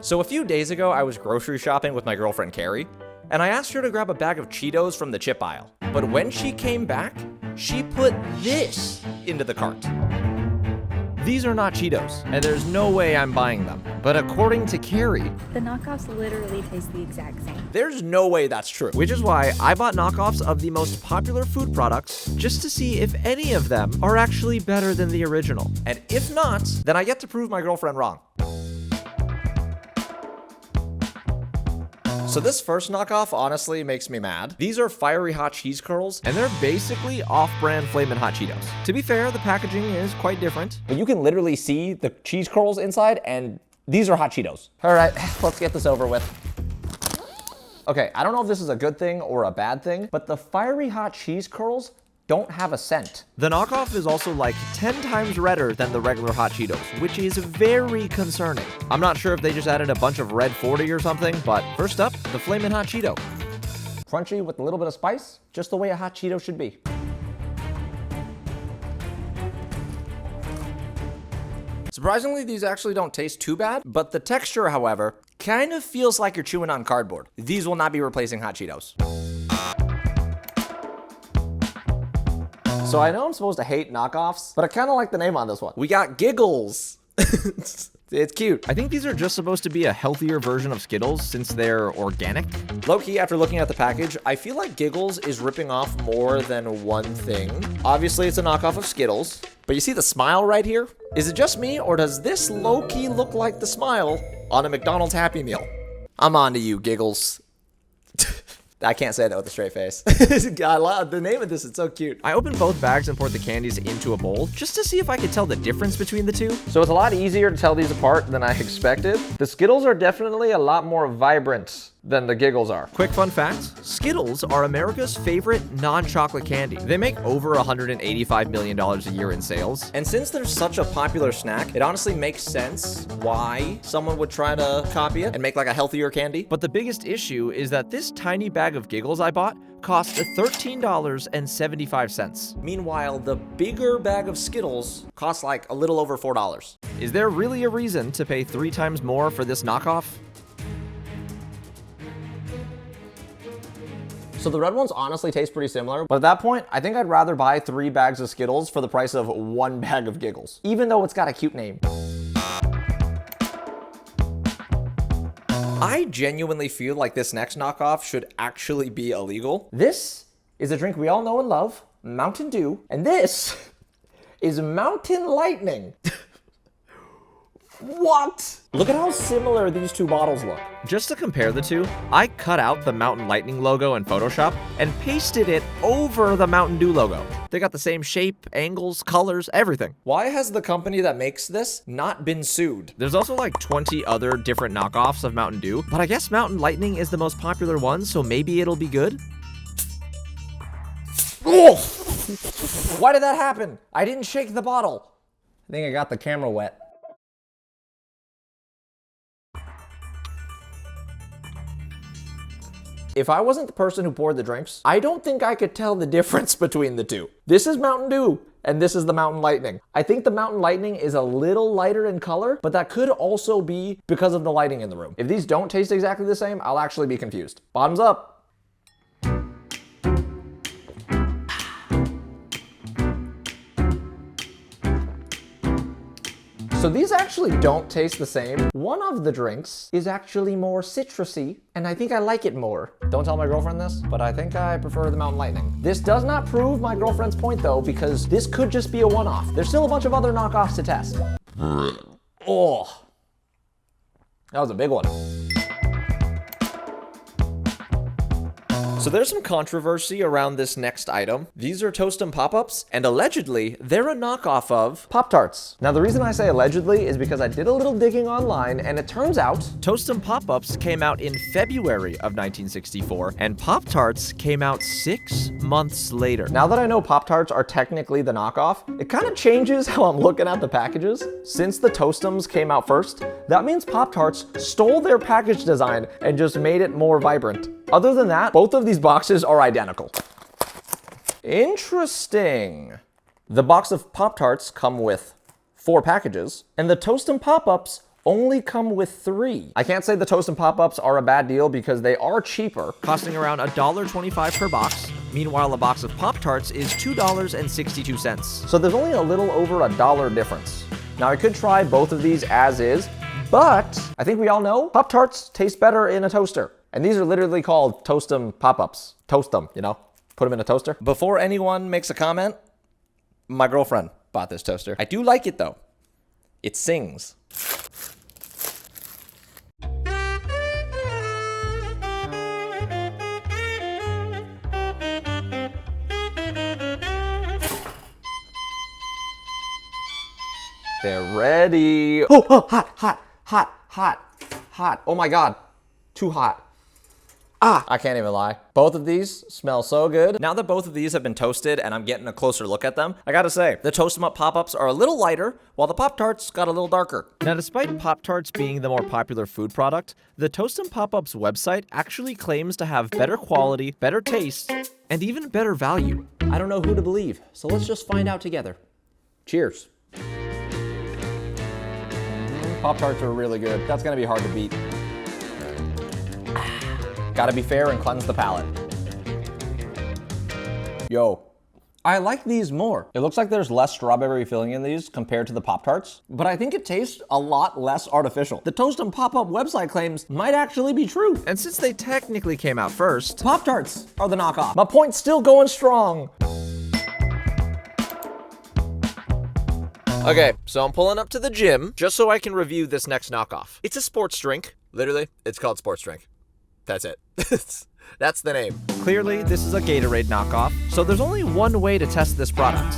So a few days ago, I was grocery shopping with my girlfriend Carrie, and I asked her to grab a bag of Cheetos from the chip aisle. But when she came back, she put this into the cart. These are not Cheetos, and there's no way I'm buying them. But according to Carrie, the knockoffs literally taste the exact same. There's no way that's true. Which is why I bought knockoffs of the most popular food products just to see if any of them are actually better than the original. And if not, then I get to prove my girlfriend wrong. So this first knockoff honestly makes me mad. These are fiery hot cheese curls, and they're basically off-brand Flamin' Hot Cheetos. To be fair, the packaging is quite different, but you can literally see the cheese curls inside, and these are hot Cheetos. All right, let's get this over with. Okay, I don't know if this is a good thing or a bad thing, but the fiery hot cheese curls don't have a scent. The knockoff is also like 10 times redder than the regular hot Cheetos, which is very concerning. I'm not sure if they just added a bunch of red 40 or something, but first up, the Flamin' Hot Cheeto. Crunchy with a little bit of spice, just the way a hot Cheeto should be. Surprisingly, these actually don't taste too bad, but the texture, however, kind of feels like you're chewing on cardboard. These will not be replacing hot Cheetos. So I know I'm supposed to hate knockoffs, but I kind of like the name on this one. We got Giggles. It's cute. I think these are just supposed to be a healthier version of Skittles since they're organic. Low-key, after looking at the package, I feel like Giggles is ripping off more than one thing. Obviously, it's a knockoff of Skittles, but you see the smile right here? Is it just me, or does this low-key look like the smile on a McDonald's Happy Meal? I'm on to you, Giggles. I can't say that with a straight face. I love the name of this, it's so cute. I opened both bags and poured the candies into a bowl just to see if I could tell the difference between the two. So it's a lot easier to tell these apart than I expected. The Skittles are definitely a lot more vibrant than the Giggles are. Quick fun fact, Skittles are America's favorite non-chocolate candy. They make over $185 million a year in sales. And since they're such a popular snack, it honestly makes sense why someone would try to copy it and make like a healthier candy. But the biggest issue is that this tiny bag of Giggles I bought cost $13.75. Meanwhile, the bigger bag of Skittles costs like a little over $4. Is there really a reason to pay 3 times more for this knockoff? So the red ones honestly taste pretty similar, but at that point, I think I'd rather buy 3 bags of Skittles for the price of 1 bag of Giggles, even though it's got a cute name. I genuinely feel like this next knockoff should actually be illegal. This is a drink we all know and love, Mountain Dew, and this is Mountain Lightning. What? Look at how similar these two bottles look. Just to compare the two, I cut out the Mountain Lightning logo in Photoshop and pasted it over the Mountain Dew logo. They got the same shape, angles, colors, everything. Why has the company that makes this not been sued? There's also like 20 other different knockoffs of Mountain Dew, but I guess Mountain Lightning is the most popular one, so maybe it'll be good? Oh! Why did that happen? I didn't shake the bottle. I think I got the camera wet. If I wasn't the person who poured the drinks, I don't think I could tell the difference between the two. This is Mountain Dew, and this is the Mountain Lightning. I think the Mountain Lightning is a little lighter in color, but that could also be because of the lighting in the room. If these don't taste exactly the same, I'll actually be confused. Bottoms up. So these actually don't taste the same. One of the drinks is actually more citrusy, and I think I like it more. Don't tell my girlfriend this, but I think I prefer the Mountain Lightning. This does not prove my girlfriend's point though, because this could just be a one-off. There's still a bunch of other knockoffs to test. Oh, that was a big one. So there's some controversy around this next item. These are Toastem pop-ups, and allegedly, they're a knockoff of Pop-Tarts. Now the reason I say allegedly is because I did a little digging online, and it turns out Toastem pop-ups came out in February of 1964, and Pop-Tarts came out 6 months later. Now that I know Pop-Tarts are technically the knockoff, it kind of changes how I'm looking at the packages. Since the Toastems came out first, that means Pop-Tarts stole their package design and just made it more vibrant. Other than that, both of these boxes are identical. Interesting. The box of Pop-Tarts come with 4 packages, and the Toastem pop-ups only come with 3. I can't say the Toastem Pop-Ups are a bad deal because they are cheaper, costing around $1.25 per box. Meanwhile, a box of Pop-Tarts is $2.62. So there's only a little over $1 difference. Now I could try both of these as is, but I think we all know Pop-Tarts taste better in a toaster. And these are literally called Toastem Pop-Ups. Toast them, you know? Put them in a toaster. Before anyone makes a comment, my girlfriend bought this toaster. I do like it though. It sings. They're ready. Oh, hot, hot, hot, hot, hot. Oh my God, too hot. I can't even lie. Both of these smell so good. Now that both of these have been toasted and I'm getting a closer look at them, I gotta say, the Toast 'em Up Pop-Ups are a little lighter, while the Pop-Tarts got a little darker. Now, despite Pop-Tarts being the more popular food product, the Toast 'em Pop-Ups website actually claims to have better quality, better taste, and even better value. I don't know who to believe, so let's just find out together. Cheers. Pop-Tarts are really good. That's gonna be hard to beat. Gotta be fair and cleanse the palate. Yo, I like these more. It looks like there's less strawberry filling in these compared to the Pop-Tarts, but I think it tastes a lot less artificial. The Toastem Pop-Up website claims might actually be true. And since they technically came out first, Pop-Tarts are the knockoff. My point's still going strong. Okay, so I'm pulling up to the gym just so I can review this next knockoff. It's a sports drink. Literally, it's called sports drink. That's it. That's the name. Clearly, this is a Gatorade knockoff, so there's only one way to test this product.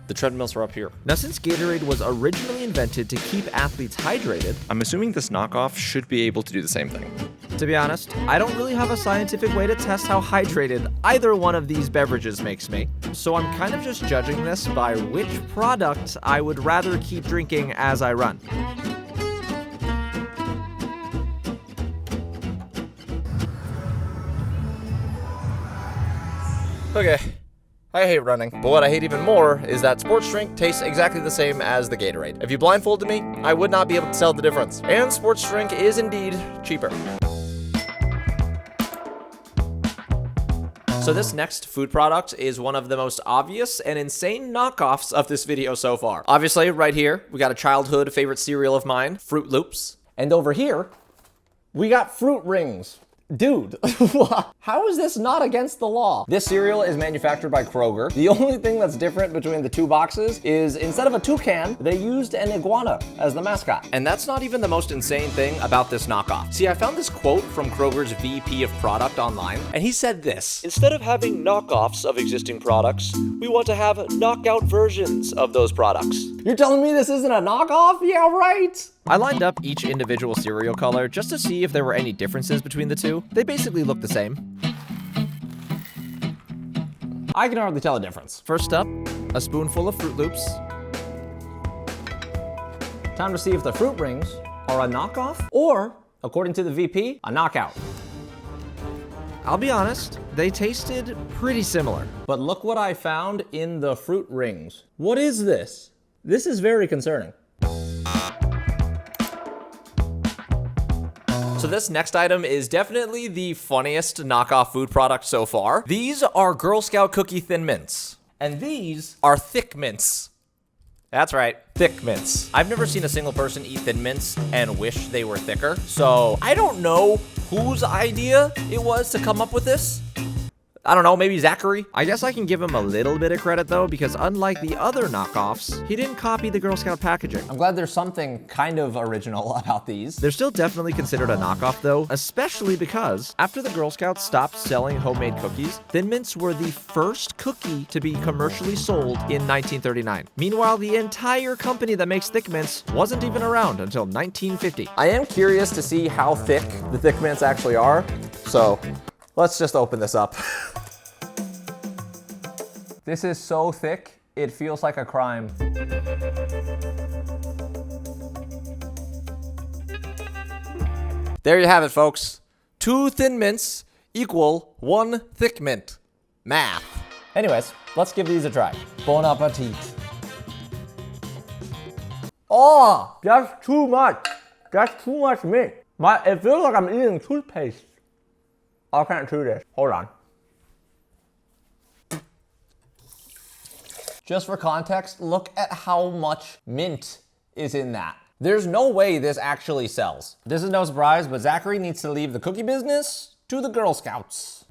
The treadmills are up here. Now, since Gatorade was originally invented to keep athletes hydrated, I'm assuming this knockoff should be able to do the same thing. To be honest, I don't really have a scientific way to test how hydrated either one of these beverages makes me, so I'm kind of just judging this by which product I would rather keep drinking as I run. Okay. I hate running, but what I hate even more is that sports drink tastes exactly the same as the Gatorade. If you blindfolded me, I would not be able to tell the difference. And sports drink is indeed cheaper. So this next food product is one of the most obvious and insane knockoffs of this video so far. Obviously, right here, we got a childhood favorite cereal of mine, Fruit Loops. And over here, we got Fruit Rings. Dude, how is this not against the law? This cereal is manufactured by Kroger. The only thing that's different between the two boxes is instead of a toucan, they used an iguana as the mascot. And that's not even the most insane thing about this knockoff. See, I found this quote from Kroger's VP of product online, and he said this: "Instead of having knockoffs of existing products, we want to have knockout versions of those products." You're telling me this isn't a knockoff? Yeah, right. I lined up each individual cereal color just to see if there were any differences between the two. They basically look the same. I can hardly tell a difference. First up, a spoonful of Fruit Loops. Time to see if the Fruit Rings are a knockoff or, according to the VP, a knockout. I'll be honest, they tasted pretty similar. But look what I found in the Fruit Rings. What is this? This is very concerning. So this next item is definitely the funniest knockoff food product so far. These are Girl Scout cookie Thin Mints. And these are Thick Mints. That's right, Thick Mints. I've never seen a single person eat Thin Mints and wish they were thicker. So I don't know whose idea it was to come up with this. I don't know, maybe Zachary? I guess I can give him a little bit of credit though, because unlike the other knockoffs, he didn't copy the Girl Scout packaging. I'm glad there's something kind of original about these. They're still definitely considered a knockoff though, especially because after the Girl Scouts stopped selling homemade cookies, Thin Mints were the first cookie to be commercially sold in 1939. Meanwhile, the entire company that makes Thick Mints wasn't even around until 1950. I am curious to see how thick the Thick Mints actually are, so let's just open this up. This is so thick, it feels like a crime. There you have it, folks. 2 Thin Mints equal 1 Thick Mint. Math. Anyways, let's give these a try. Bon appetit. Oh, that's too much. That's too much mint. It feels like I'm eating toothpaste. I can't do this. Hold on. Just for context, look at how much mint is in that. There's no way this actually sells. This is no surprise, but Zachary needs to leave the cookie business to the Girl Scouts.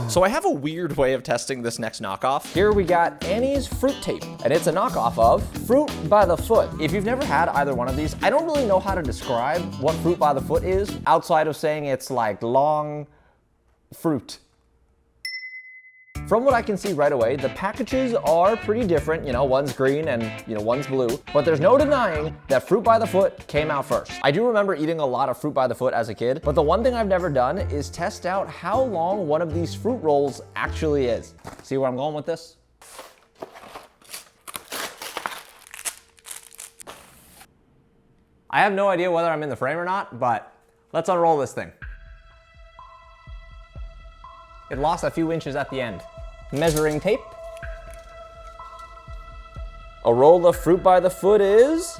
So I have a weird way of testing this next knockoff. Here we got Annie's Fruit Tape, and it's a knockoff of Fruit by the Foot. If you've never had either one of these, I don't really know how to describe what Fruit by the Foot is, outside of saying it's like long fruit. From what I can see right away, the packages are pretty different. You know, one's green and, you know, one's blue. But there's no denying that Fruit by the Foot came out first. I do remember eating a lot of Fruit by the Foot as a kid, but the one thing I've never done is test out how long one of these fruit rolls actually is. See where I'm going with this? I have no idea whether I'm in the frame or not, but let's unroll this thing. It lost a few inches at the end. Measuring tape. A roll of Fruit by the Foot is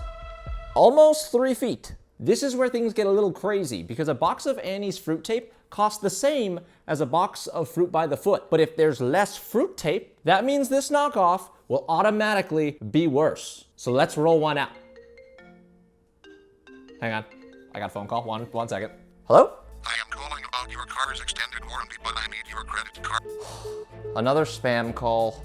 almost 3 feet. This is where things get a little crazy because a box of Annie's fruit tape costs the same as a box of Fruit by the Foot. But if there's less fruit tape, that means this knockoff will automatically be worse. So let's roll one out. Hang on, I got a phone call. One second. Hello? I am calling about your car's extended warranty, but I need your credit card. Another spam call.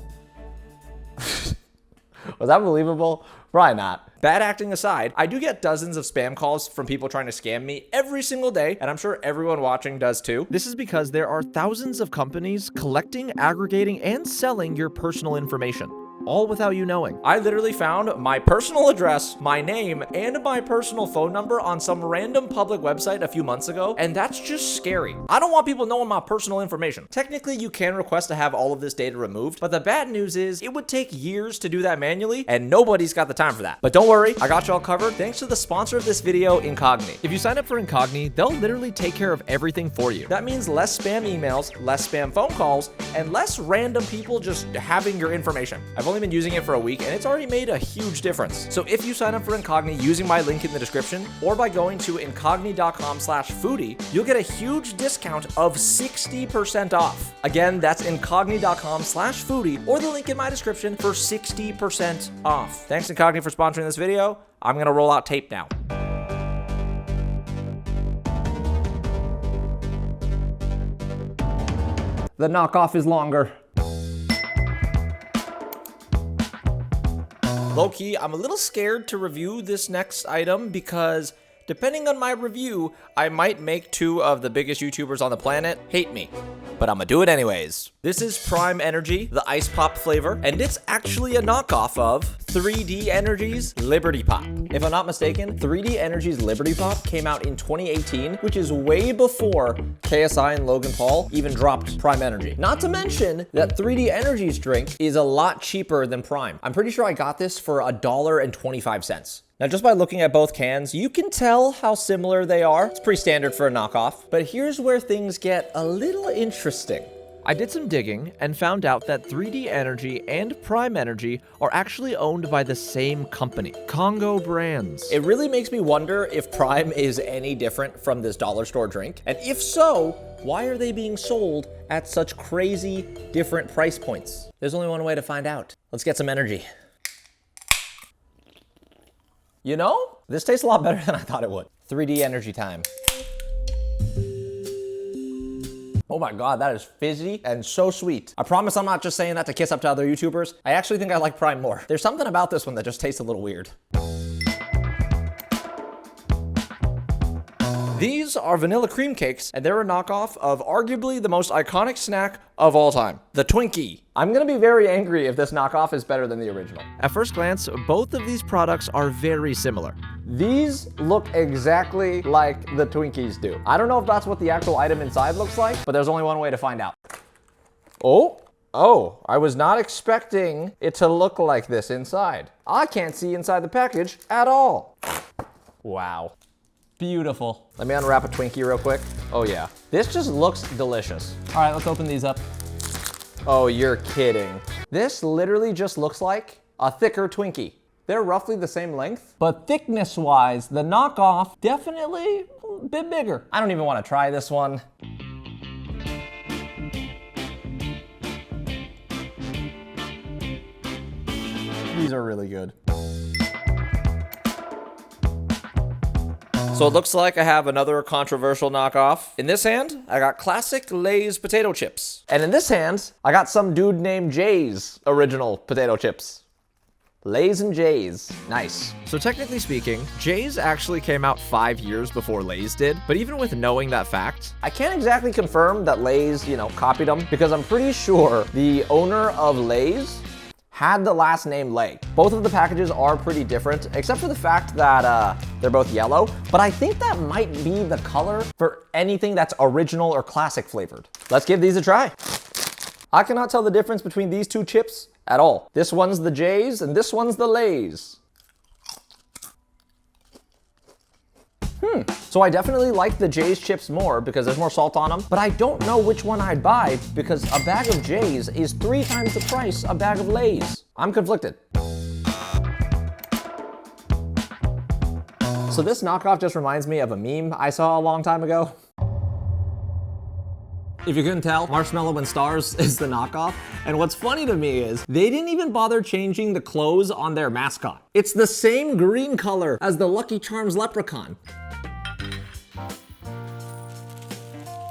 Was that believable? Probably not. Bad acting aside, I do get dozens of spam calls from people trying to scam me every single day, and I'm sure everyone watching does too. This is because there are thousands of companies collecting, aggregating, and selling your personal information, all without you knowing. I literally found my personal address, my name, and my personal phone number on some random public website a few months ago, and that's just scary. I don't want people knowing my personal information. Technically, you can request to have all of this data removed, but the bad news is it would take years to do that manually, and nobody's got the time for that. But don't worry, I got y'all covered thanks to the sponsor of this video, Incogni. If you sign up for Incogni, they'll literally take care of everything for you. That means less spam emails, less spam phone calls, and less random people just having your information. I've only been using it for a week and it's already made a huge difference. So if you sign up for Incogni using my link in the description or by going to incogni.com/foodie, you'll get a huge discount of 60% off. Again, that's incogni.com/foodie or the link in my description for 60% off. Thanks Incogni for sponsoring this video. I'm gonna roll out tape now. The knockoff is longer. Low-key, I'm a little scared to review this next item because depending on my review, I might make two of the biggest YouTubers on the planet hate me. But I'm gonna do it anyways. This is Prime Energy, the Ice Pop flavor, and it's actually a knockoff of 3D Energy's Liberty Pop. If I'm not mistaken, 3D Energy's Liberty Pop came out in 2018, which is way before KSI and Logan Paul even dropped Prime Energy. Not to mention that 3D Energy's drink is a lot cheaper than Prime. I'm pretty sure I got this for $1.25. Now, just by looking at both cans, you can tell how similar they are. It's pretty standard for a knockoff, but here's where things get a little interesting. I did some digging and found out that 3D Energy and Prime Energy are actually owned by the same company, Congo Brands. It really makes me wonder if Prime is any different from this dollar store drink, and if so, why are they being sold at such crazy different price points? There's only one way to find out. Let's get some energy. You know, this tastes a lot better than I thought it would. 3D Energy time. Oh my God, that is fizzy and so sweet. I promise I'm not just saying that to kiss up to other YouTubers. I actually think I like Prime more. There's something about this one that just tastes a little weird. These are vanilla cream cakes, and they're a knockoff of arguably the most iconic snack of all time, the Twinkie. I'm gonna be very angry if this knockoff is better than the original. At first glance, both of these products are very similar. These look exactly like the Twinkies do. I don't know if that's what the actual item inside looks like, but there's only one way to find out. Oh, I was not expecting it to look like this inside. I can't see inside the package at all. Wow. Beautiful. Let me unwrap a Twinkie real quick. Oh yeah. This just looks delicious. All right, let's open these up. Oh, you're kidding. This literally just looks like a thicker Twinkie. They're roughly the same length. But thickness-wise, the knockoff definitely a bit bigger. I don't even want to try this one. These are really good. So it looks like I have another controversial knockoff. In this hand, I got classic Lay's potato chips. And in this hand, I got some dude named Jay's original potato chips. Lay's and Jay's. Nice. So technically speaking, Jay's actually came out 5 years before Lay's did, but even with knowing that fact, I can't exactly confirm that Lay's, copied them, because I'm pretty sure the owner of Lay's had the last name Lay. Both of the packages are pretty different, except for the fact that they're both yellow, but I think that might be the color for anything that's original or classic flavored. Let's give these a try. I cannot tell the difference between these two chips at all. This one's the Jay's and this one's the Lay's. So I definitely like the Jay's chips more because there's more salt on them, but I don't know which one I'd buy because a bag of Jay's is 3 times the price a bag of Lay's. I'm conflicted. So this knockoff just reminds me of a meme I saw a long time ago. If you couldn't tell, Marshmallow and Stars is the knockoff. And what's funny to me is they didn't even bother changing the clothes on their mascot. It's the same green color as the Lucky Charms leprechaun.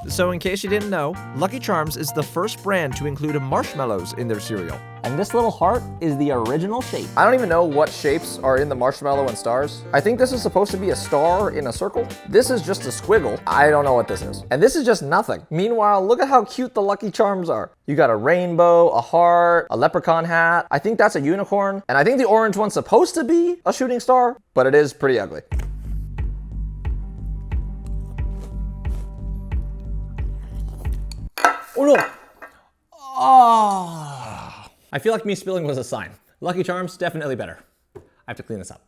So in case you didn't know, Lucky Charms is the first brand to include marshmallows in their cereal. And this little heart is the original shape. I don't even know what shapes are in the Marshmallow and Stars. I think this is supposed to be a star in a circle. This is just a squiggle. I don't know what this is. And this is just nothing. Meanwhile, look at how cute the Lucky Charms are. You got a rainbow, a heart, a leprechaun hat. I think that's a unicorn. And I think the orange one's supposed to be a shooting star, but it is pretty ugly. Oh no! Oh. I feel like me spilling was a sign. Lucky Charms, definitely better. I have to clean this up.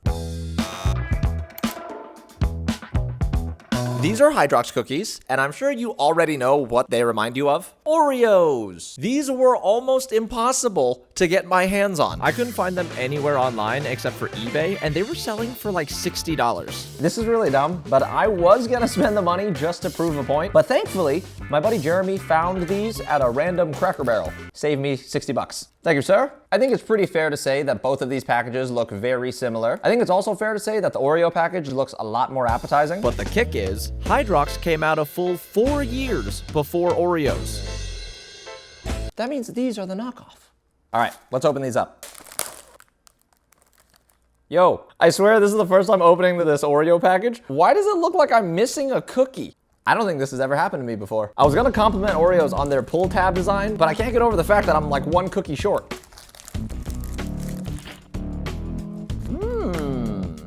These are Hydrox cookies, and I'm sure you already know what they remind you of. Oreos! These were almost impossible to get my hands on. I couldn't find them anywhere online except for eBay, and they were selling for like $60. This is really dumb, but I was gonna spend the money just to prove a point. But thankfully, my buddy Jeremy found these at a random Cracker Barrel. Saved me 60 bucks. Thank you, sir. I think it's pretty fair to say that both of these packages look very similar. I think it's also fair to say that the Oreo package looks a lot more appetizing. But the kick is, Hydrox came out a full 4 years before Oreos. That means these are the knockoff. All right, let's open these up. Yo, I swear this is the first time opening this Oreo package. Why does it look like I'm missing a cookie? I don't think this has ever happened to me before. I was gonna compliment Oreos on their pull tab design, but I can't get over the fact that I'm like 1 cookie short.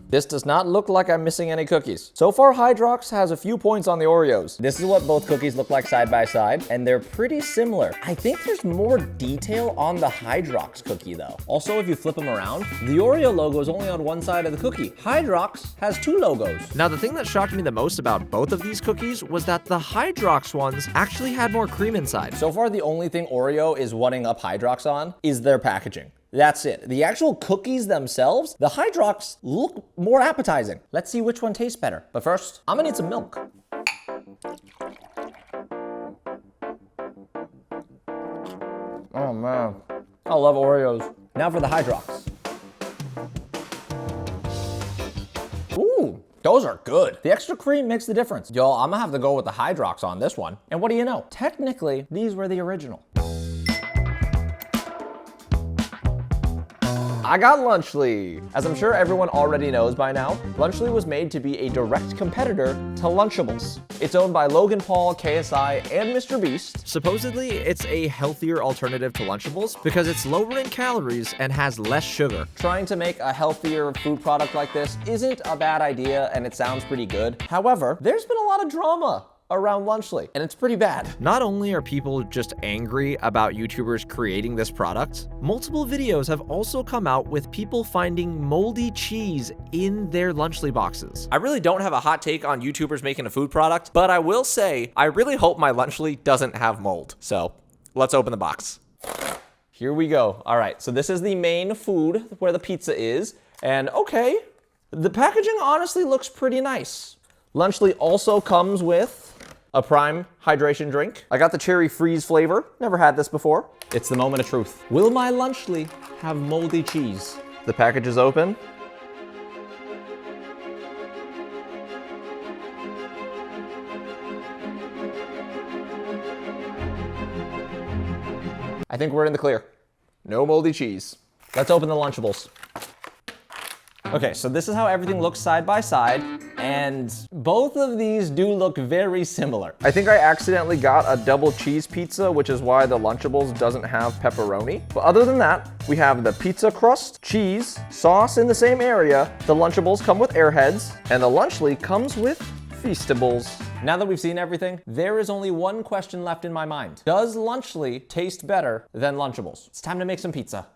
This does not look like I'm missing any cookies. So far, Hydrox has a few points on the Oreos. This is what both cookies look like side by side, and they're pretty similar. I think there's more detail on the Hydrox cookie though. Also, if you flip them around, the Oreo logo is only on one side of the cookie. Hydrox has 2 logos. Now, the thing that shocked me the most about both of these cookies was that the Hydrox ones actually had more cream inside. So far, the only thing Oreo is one up Hydrox on is their packaging. That's it. The actual cookies themselves, the Hydrox look more appetizing. Let's see which one tastes better. But first, I'm gonna need some milk. Oh man, I love Oreos. Now for the Hydrox. Ooh, those are good. The extra cream makes the difference. Yo, I'm gonna have to go with the Hydrox on this one. And what do you know? Technically, these were the original. I got Lunchly. As I'm sure everyone already knows by now, Lunchly was made to be a direct competitor to Lunchables. It's owned by Logan Paul, KSI, and Mr. Beast. Supposedly, it's a healthier alternative to Lunchables because it's lower in calories and has less sugar. Trying to make a healthier food product like this isn't a bad idea and it sounds pretty good. However, there's been a lot of drama around Lunchly, and it's pretty bad. Not only are people just angry about YouTubers creating this product, multiple videos have also come out with people finding moldy cheese in their Lunchly boxes. I really don't have a hot take on YouTubers making a food product, but I will say I really hope my Lunchly doesn't have mold. So let's open the box. Here we go. All right, so this is the main food where the pizza is, and okay, the packaging honestly looks pretty nice. Lunchly also comes with a Prime hydration drink. I got the cherry freeze flavor. Never had this before. It's the moment of truth. Will my Lunchly have moldy cheese? The package is open. I think we're in the clear. No moldy cheese. Let's open the Lunchables. Okay, so this is how everything looks side by side, and both of these do look very similar. I think I accidentally got a double cheese pizza, which is why the Lunchables doesn't have pepperoni. But other than that, we have the pizza crust, cheese, sauce in the same area. The Lunchables come with Airheads, and the Lunchly comes with Feastables. Now that we've seen everything, there is only one question left in my mind. Does Lunchly taste better than Lunchables? It's time to make some pizza.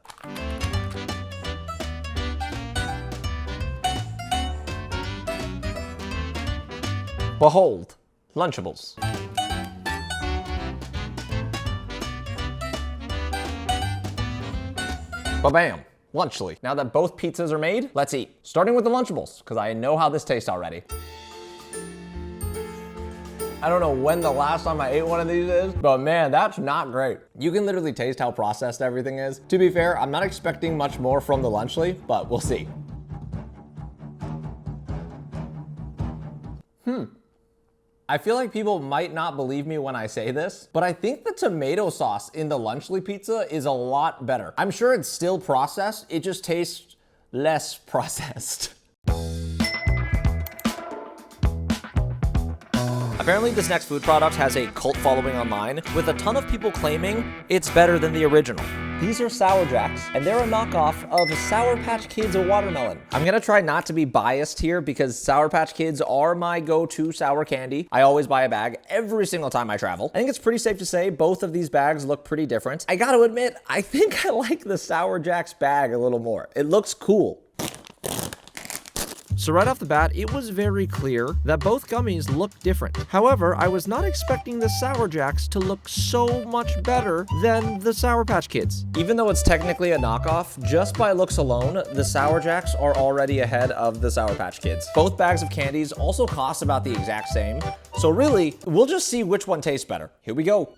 Behold, Lunchables. Ba-bam, Lunchly. Now that both pizzas are made, let's eat. Starting with the Lunchables, because I know how this tastes already. I don't know when the last time I ate one of these is, but man, that's not great. You can literally taste how processed everything is. To be fair, I'm not expecting much more from the Lunchly, but we'll see. I feel like people might not believe me when I say this, but I think the tomato sauce in the Lunchly pizza is a lot better. I'm sure it's still processed, it just tastes less processed. Apparently this next food product has a cult following online, with a ton of people claiming it's better than the original. These are Sour Jacks, and they're a knockoff of Sour Patch Kids watermelon. I'm gonna try not to be biased here because Sour Patch Kids are my go-to sour candy. I always buy a bag every single time I travel. I think it's pretty safe to say both of these bags look pretty different. I gotta admit, I think I like the Sour Jacks bag a little more. It looks cool. So right off the bat, it was very clear that both gummies look different. However, I was not expecting the Sour Jacks to look so much better than the Sour Patch Kids. Even though it's technically a knockoff, just by looks alone, the Sour Jacks are already ahead of the Sour Patch Kids. Both bags of candies also cost about the exact same. So really, we'll just see which one tastes better. Here we go.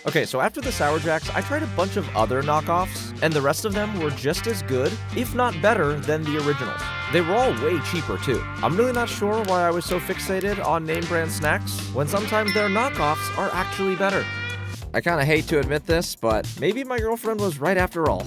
Okay, so after the Sour Jacks, I tried a bunch of other knockoffs, and the rest of them were just as good, if not better, than the originals. They were all way cheaper, too. I'm really not sure why I was so fixated on name brand snacks, when sometimes their knockoffs are actually better. I kinda hate to admit this, but maybe my girlfriend was right after all.